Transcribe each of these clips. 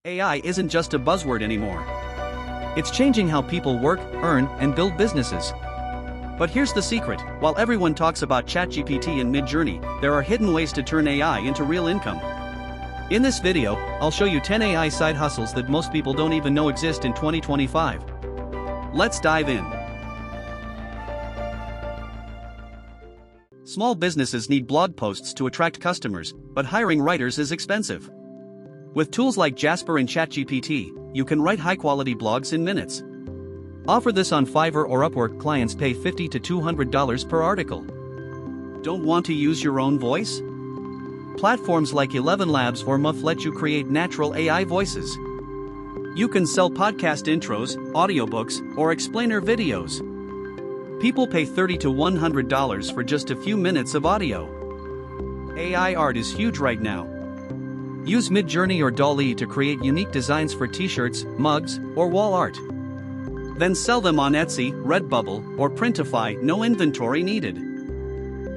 AI isn't just a buzzword anymore. It's changing how people work, earn, and build businesses. But here's the secret: while everyone talks about ChatGPT and Midjourney, there are hidden ways to turn AI into real income. In this video, I'll show you 10 AI side hustles that most people don't even know exist in 2025. Let's dive in. Small businesses need blog posts to attract customers, but hiring writers is expensive. With tools like Jasper and ChatGPT, you can write high-quality blogs in minutes. Offer this on Fiverr or Upwork. Clients pay $50 to $200 per article. Don't want to use your own voice? Platforms like 11 Labs or Muff let you create natural AI voices. You can sell podcast intros, audiobooks, or explainer videos. People pay $30 to $100 for just a few minutes of audio. AI art is huge right now. Use Midjourney or DALL-E to create unique designs for t-shirts, mugs, or wall art. Then sell them on Etsy, Redbubble, or Printify. No inventory needed.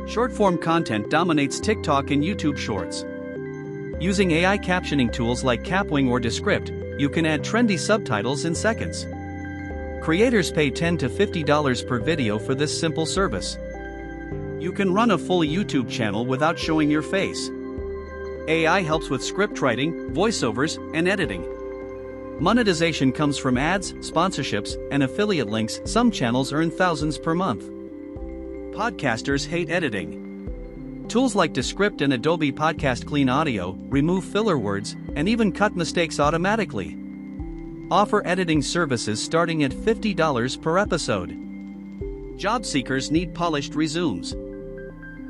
Short-form content dominates TikTok and YouTube Shorts. Using AI captioning tools like Capwing or Descript, you can add trendy subtitles in seconds. Creators pay $10 to $50 per video for this simple service. You can run a full YouTube channel without showing your face. AI helps with script writing, voiceovers, and editing. Monetization comes from ads, sponsorships, and affiliate links. Some channels earn thousands per month. Podcasters hate editing. Tools like Descript and Adobe Podcast clean audio, remove filler words, and even cut mistakes automatically. Offer editing services starting at $50 per episode. Job seekers need polished resumes.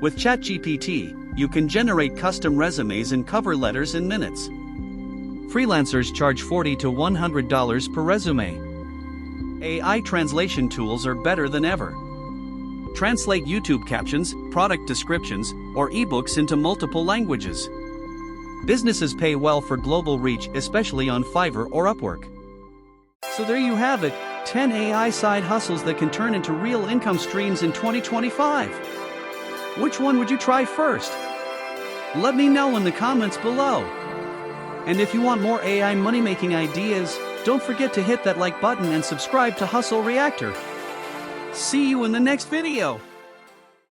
With ChatGPT, you can generate custom resumes and cover letters in minutes. Freelancers charge $40 to $100 per resume. AI translation tools are better than ever. Translate YouTube captions, product descriptions, or ebooks into multiple languages. Businesses pay well for global reach, especially on Fiverr or Upwork. So there you have it, 10 AI side hustles that can turn into real income streams in 2025. Which one would you try first? Let me know in the comments below. And if you want more AI money-making ideas, don't forget to hit that like button and subscribe to Hustle Reactor. See you in the next video.